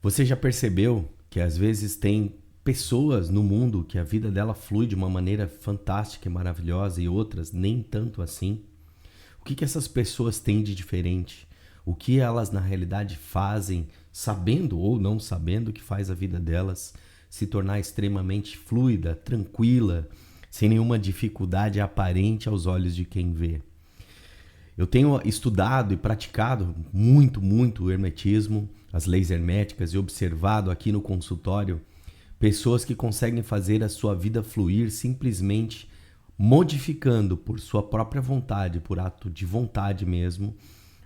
Você já percebeu que às vezes tem pessoas no mundo que a vida dela flui de uma maneira fantástica e maravilhosa e outras nem tanto assim? O que essas pessoas têm de diferente? O que elas na realidade fazem, sabendo ou não sabendo, que faz a vida delas se tornar extremamente fluida, tranquila, sem nenhuma dificuldade aparente aos olhos de quem vê? Eu tenho estudado e praticado muito o hermetismo, as leis herméticas, e observado aqui no consultório pessoas que conseguem fazer a sua vida fluir simplesmente modificando por sua própria vontade, por ato de vontade mesmo,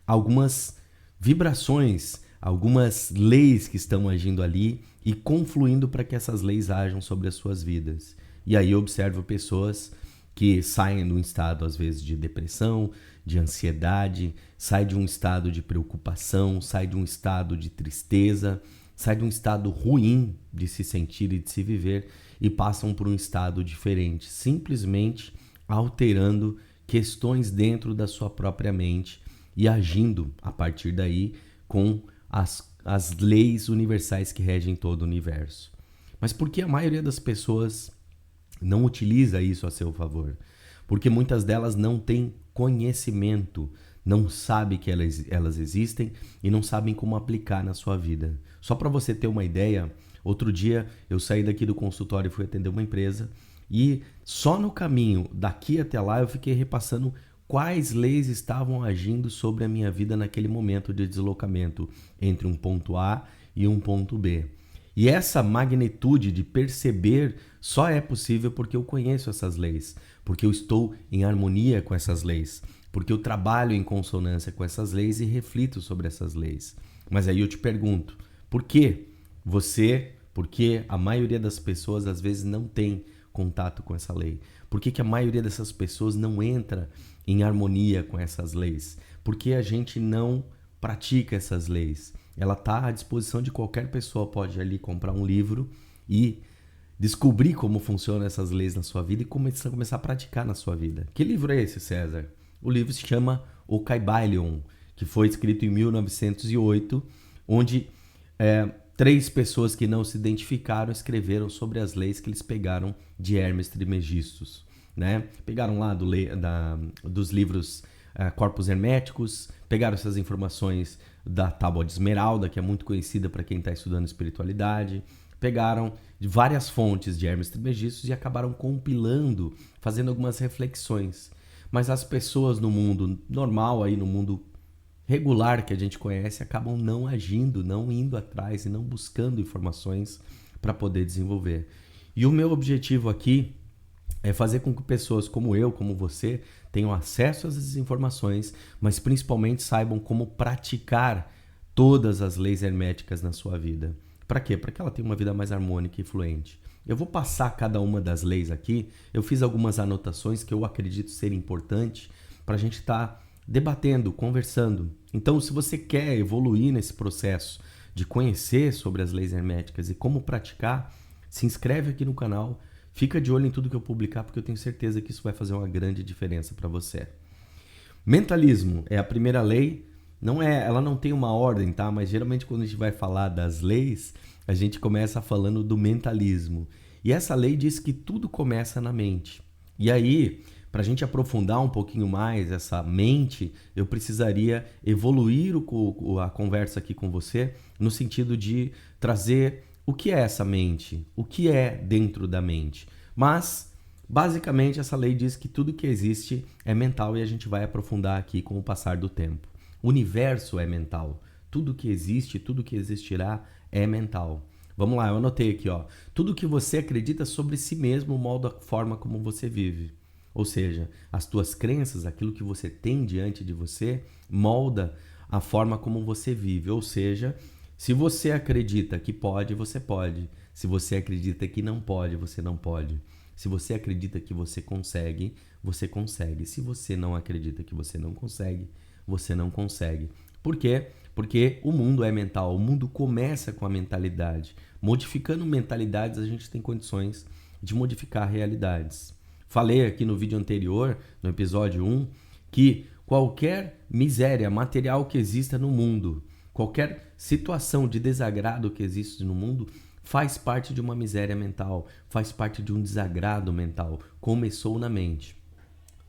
algumas vibrações, algumas leis que estão agindo ali e confluindo para que essas leis ajam sobre as suas vidas. E aí eu observo pessoas que saem de um estado, às vezes, de depressão, de ansiedade, sai de um estado de preocupação, sai de um estado de tristeza, sai de um estado ruim de se sentir e de se viver e passam por um estado diferente, simplesmente alterando questões dentro da sua própria mente e agindo a partir daí com as leis universais que regem todo o universo. Mas por que a maioria das pessoas não utiliza isso a seu favor? Porque muitas delas não têm conhecimento, não sabem que elas existem e não sabem como aplicar na sua vida. Só para você ter uma ideia, outro dia eu saí daqui do consultório e fui atender uma empresa e só no caminho daqui até lá eu fiquei repassando quais leis estavam agindo sobre a minha vida naquele momento de deslocamento entre um ponto A e um ponto B. E essa magnitude de perceber só é possível porque eu conheço essas leis, porque eu estou em harmonia com essas leis, porque eu trabalho em consonância com essas leis e reflito sobre essas leis. Mas aí eu te pergunto, por que porque a maioria das pessoas às vezes não tem contato com essa lei? Por que a maioria dessas pessoas não entra em harmonia com essas leis? Porque a gente não pratica essas leis. Ela está à disposição de qualquer pessoa, pode ali comprar um livro e descobrir como funcionam essas leis na sua vida e começar a praticar na sua vida. Que livro é esse, César? O livro se chama O Kybalion, que foi escrito em 1908, onde 3 pessoas que não se identificaram escreveram sobre as leis que eles pegaram de Hermes Trismegistus, né? Pegaram lá dos livros Corpos Herméticos, pegaram essas informações da Tábua de Esmeralda, que é muito conhecida para quem está estudando espiritualidade, pegaram de várias fontes de Hermes Trismegistus e acabaram compilando, fazendo algumas reflexões. Mas as pessoas no mundo normal, aí no mundo regular que a gente conhece, acabam não agindo, não indo atrás e não buscando informações para poder desenvolver. E o meu objetivo aqui é fazer com que pessoas como eu, como você, tenham acesso a essas informações, mas principalmente saibam como praticar todas as leis herméticas na sua vida. Para quê? Para que ela tenha uma vida mais harmônica e fluente. Eu vou passar cada uma das leis aqui. Eu fiz algumas anotações que eu acredito ser importantes para a gente estar debatendo, conversando. Então, se você quer evoluir nesse processo de conhecer sobre as leis herméticas e como praticar, se inscreve aqui no canal, fica de olho em tudo que eu publicar, porque eu tenho certeza que isso vai fazer uma grande diferença para você. Mentalismo é a primeira lei. Ela não tem uma ordem, tá? Mas geralmente quando a gente vai falar das leis, a gente começa falando do mentalismo. E essa lei diz que tudo começa na mente. E aí, para a gente aprofundar um pouquinho mais essa mente, eu precisaria evoluir a conversa aqui com você no sentido de trazer o que é essa mente, o que é dentro da mente. Mas, basicamente, essa lei diz que tudo que existe é mental e a gente vai aprofundar aqui com o passar do tempo. O universo é mental. Tudo que existe, tudo que existirá é mental. Vamos lá, eu anotei aqui, ó. Tudo que você acredita sobre si mesmo molda a forma como você vive. Ou seja, as tuas crenças, aquilo que você tem diante de você, molda a forma como você vive. Ou seja, se você acredita que pode, você pode. Se você acredita que não pode, você não pode. Se você acredita que você consegue, você consegue. Se você não acredita que você não consegue, você não consegue. Por quê? Porque o mundo é mental, o mundo começa com a mentalidade. Modificando mentalidades, a gente tem condições de modificar realidades. Falei aqui no vídeo anterior, no episódio 1, que qualquer miséria material que exista no mundo, qualquer situação de desagrado que existe no mundo faz parte de uma miséria mental, faz parte de um desagrado mental. Começou na mente.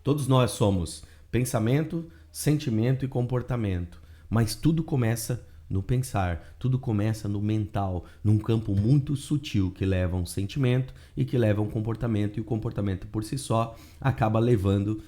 Todos nós somos pensamento, sentimento e comportamento, mas tudo começa no pensar, tudo começa no mental, num campo muito sutil que leva a um sentimento e que leva a um comportamento, e o comportamento por si só acaba levando,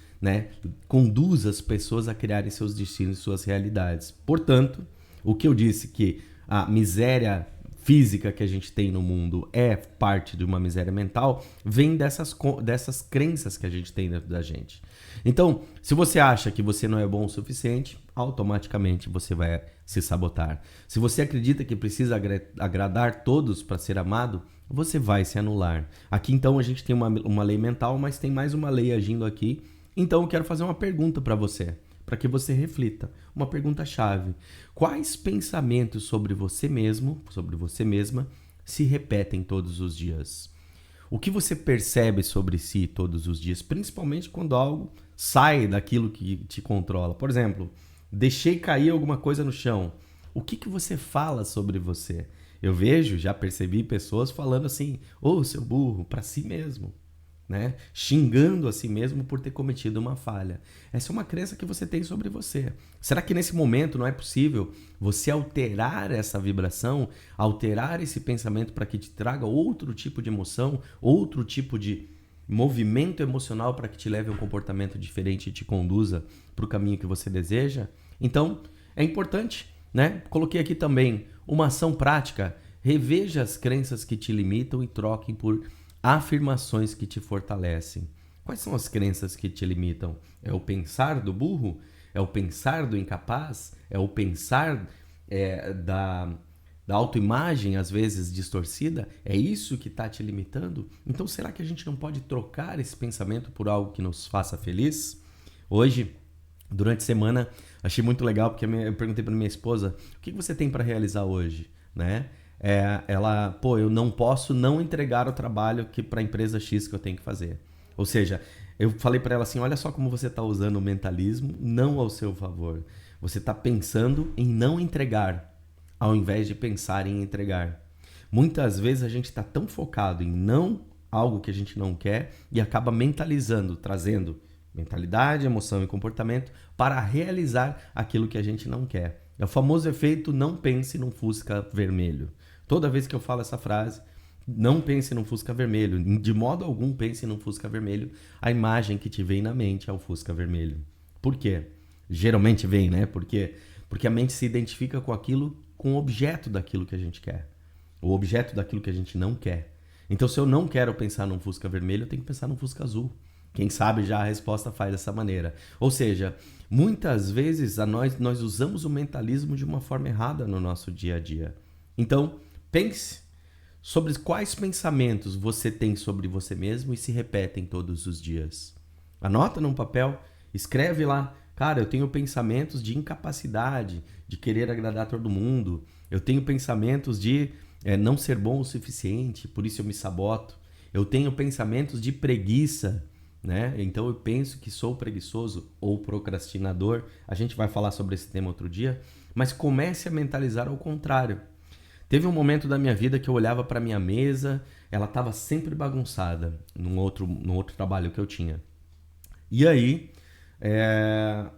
conduz as pessoas a criarem seus destinos e suas realidades. Portanto, o que eu disse que a miséria física que a gente tem no mundo é parte de uma miséria mental, vem dessas crenças que a gente tem dentro da gente. Então, se você acha que você não é bom o suficiente, automaticamente você vai se sabotar. Se você acredita que precisa agradar todos para ser amado, você vai se anular. Aqui então a gente tem uma lei mental, mas tem mais uma lei agindo aqui. Então eu quero fazer uma pergunta para você, para que você reflita. Uma pergunta-chave. Quais pensamentos sobre você mesmo, sobre você mesma, se repetem todos os dias? O que você percebe sobre si todos os dias, principalmente quando algo sai daquilo que te controla? Por exemplo, deixei cair alguma coisa no chão. O que você fala sobre você? Eu já percebi pessoas falando assim, ô seu burro, para si mesmo. Xingando a si mesmo por ter cometido uma falha. Essa é uma crença que você tem sobre você. Será que nesse momento não é possível você alterar essa vibração, alterar esse pensamento para que te traga outro tipo de emoção, outro tipo de movimento emocional para que te leve a um comportamento diferente e te conduza para o caminho que você deseja? Então, é importante, Coloquei aqui também uma ação prática. Reveja as crenças que te limitam e troquem por afirmações que te fortalecem. Quais são as crenças que te limitam? É o pensar do burro? É o pensar do incapaz? É o pensar da autoimagem, às vezes distorcida? É isso que está te limitando? Então, será que a gente não pode trocar esse pensamento por algo que nos faça feliz? Hoje, durante a semana, achei muito legal, porque eu perguntei para minha esposa, o que você tem para realizar hoje? Eu não posso não entregar o trabalho para a empresa X que eu tenho que fazer. Ou seja, eu falei para ela assim, olha só como você está usando o mentalismo não ao seu favor. Você está pensando em não entregar, ao invés de pensar em entregar. Muitas vezes a gente está tão focado em não algo que a gente não quer e acaba mentalizando, trazendo mentalidade, emoção e comportamento para realizar aquilo que a gente não quer. É o famoso efeito não pense num Fusca vermelho. Toda vez que eu falo essa frase, não pense num Fusca vermelho. De modo algum pense num Fusca vermelho. A imagem que te vem na mente é o Fusca vermelho. Por quê? Geralmente vem, Porque a mente se identifica com aquilo, com o objeto daquilo que a gente quer. O objeto daquilo que a gente não quer. Então, se eu não quero pensar num Fusca vermelho, eu tenho que pensar num Fusca azul. Quem sabe já a resposta faz dessa maneira. Ou seja, muitas vezes nós usamos o mentalismo de uma forma errada no nosso dia a dia. Então, pense sobre quais pensamentos você tem sobre você mesmo e se repetem todos os dias. Anota num papel, escreve lá. Cara, eu tenho pensamentos de incapacidade, de querer agradar todo mundo. Eu tenho pensamentos de não ser bom o suficiente, por isso eu me saboto. Eu tenho pensamentos de preguiça. Então eu penso que sou preguiçoso ou procrastinador. A gente vai falar sobre esse tema outro dia, mas comece a mentalizar ao contrário. Teve um momento da minha vida que eu olhava para minha mesa, ela estava sempre bagunçada num outro trabalho que eu tinha. E aí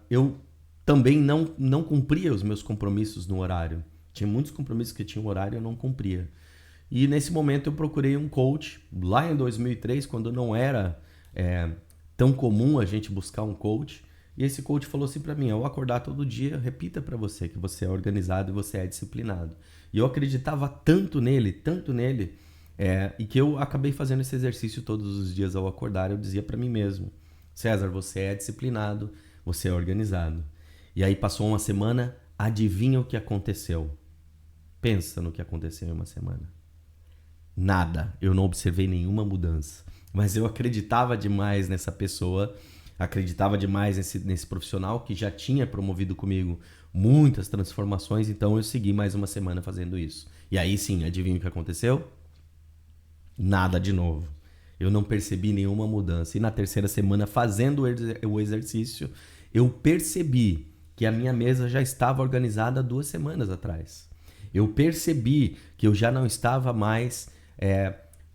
eu também não cumpria os meus compromissos no horário. Tinha muitos compromissos que tinham horário e eu não cumpria. E nesse momento eu procurei um coach, lá em 2003, quando não era tão comum a gente buscar um coach, e esse coach falou assim para mim, ao acordar todo dia, repita para você que você é organizado e você é disciplinado. E eu acreditava tanto nele, e que eu acabei fazendo esse exercício todos os dias ao acordar. Eu dizia para mim mesmo, César, você é disciplinado, você é organizado. E aí passou uma semana, adivinha o que aconteceu? Pensa no que aconteceu em uma semana. Nada, eu não observei nenhuma mudança. Mas eu acreditava demais nessa pessoa, acreditava demais nesse profissional que já tinha promovido comigo muitas transformações, então eu segui mais uma semana fazendo isso. E aí sim, adivinha o que aconteceu? Nada de novo. Eu não percebi nenhuma mudança. E na terceira semana, fazendo o exercício, eu percebi que a minha mesa já estava organizada 2 semanas atrás. Eu percebi que eu já não estava mais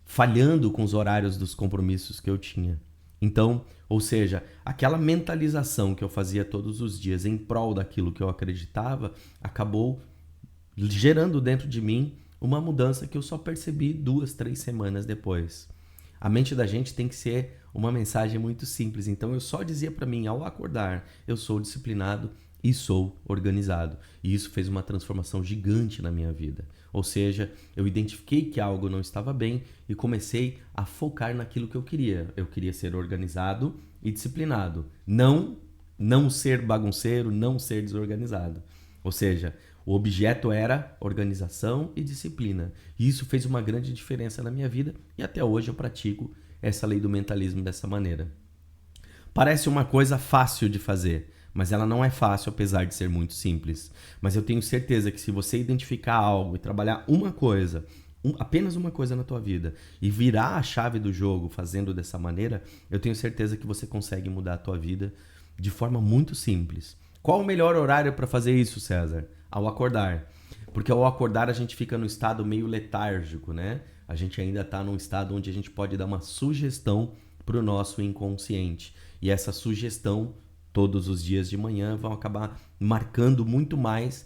falhando com os horários dos compromissos que eu tinha. Então, ou seja, aquela mentalização que eu fazia todos os dias em prol daquilo que eu acreditava, acabou gerando dentro de mim uma mudança que eu só percebi 2, 3 semanas depois. A mente da gente tem que ser uma mensagem muito simples. Então eu só dizia para mim ao acordar, eu sou disciplinado e sou organizado. E isso fez uma transformação gigante na minha vida. Ou seja, eu identifiquei que algo não estava bem e comecei a focar naquilo que eu queria. Eu queria ser organizado e disciplinado. Não ser bagunceiro, não ser desorganizado. Ou seja, o objeto era organização e disciplina. E isso fez uma grande diferença na minha vida e até hoje eu pratico essa lei do mentalismo dessa maneira. Parece uma coisa fácil de fazer, mas ela não é fácil apesar de ser muito simples. Mas eu tenho certeza que se você identificar algo e trabalhar uma coisa, apenas uma coisa na tua vida e virar a chave do jogo fazendo dessa maneira, eu tenho certeza que você consegue mudar a tua vida de forma muito simples. Qual o melhor horário para fazer isso, César? Ao acordar. Porque ao acordar a gente fica no estado meio letárgico, né? A gente ainda está num estado onde a gente pode dar uma sugestão para o nosso inconsciente. E essa sugestão, todos os dias de manhã, vão acabar marcando muito mais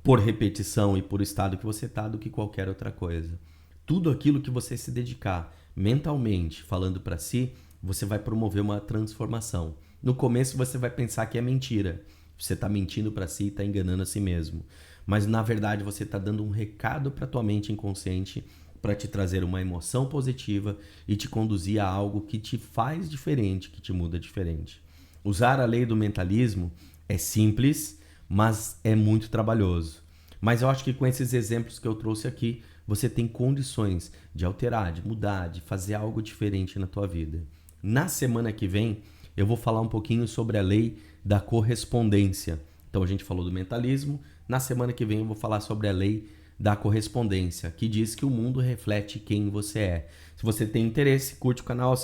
por repetição e por estado que você está do que qualquer outra coisa. Tudo aquilo que você se dedicar mentalmente, falando para si, você vai promover uma transformação. No começo você vai pensar que é mentira. Você está mentindo para si e está enganando a si mesmo. Mas na verdade você está dando um recado para tua mente inconsciente para te trazer uma emoção positiva e te conduzir a algo que te faz diferente, que te muda diferente. Usar a lei do mentalismo é simples, mas é muito trabalhoso. Mas eu acho que com esses exemplos que eu trouxe aqui, você tem condições de alterar, de mudar, de fazer algo diferente na tua vida. Na semana que vem, eu vou falar um pouquinho sobre a lei da correspondência. Então a gente falou do mentalismo, na semana que vem eu vou falar sobre a lei da correspondência, que diz que o mundo reflete quem você é. Se você tem interesse, curte o canal,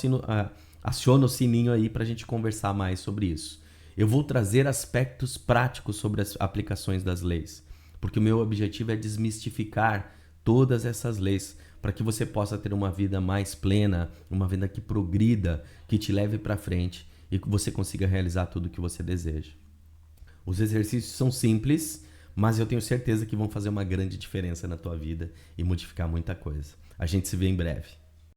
aciona o sininho aí para a gente conversar mais sobre isso. Eu vou trazer aspectos práticos sobre as aplicações das leis, porque o meu objetivo é desmistificar todas essas leis para que você possa ter uma vida mais plena, uma vida que progrida, que te leve para frente e que você consiga realizar tudo o que você deseja. Os exercícios são simples, mas eu tenho certeza que vão fazer uma grande diferença na tua vida e modificar muita coisa. A gente se vê em breve.